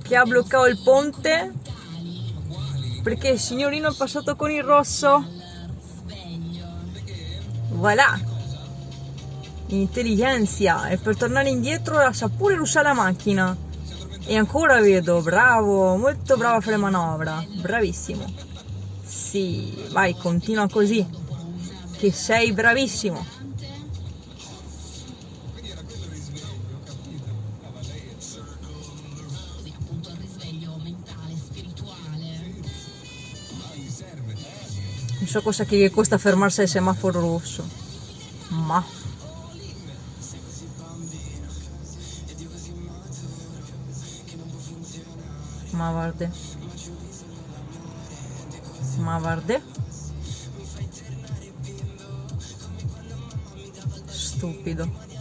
che ha bloccato il ponte perché il signorino è passato con il rosso. Voilà, intelligenza, e per tornare indietro sa pure usare la macchina. E ancora vedo, bravo, molto bravo a fare manovra, bravissimo. Sì, vai, continua così, che sei bravissimo. Non so cosa che costa fermarsi al semaforo rosso, ma guarda, guarda, stupido.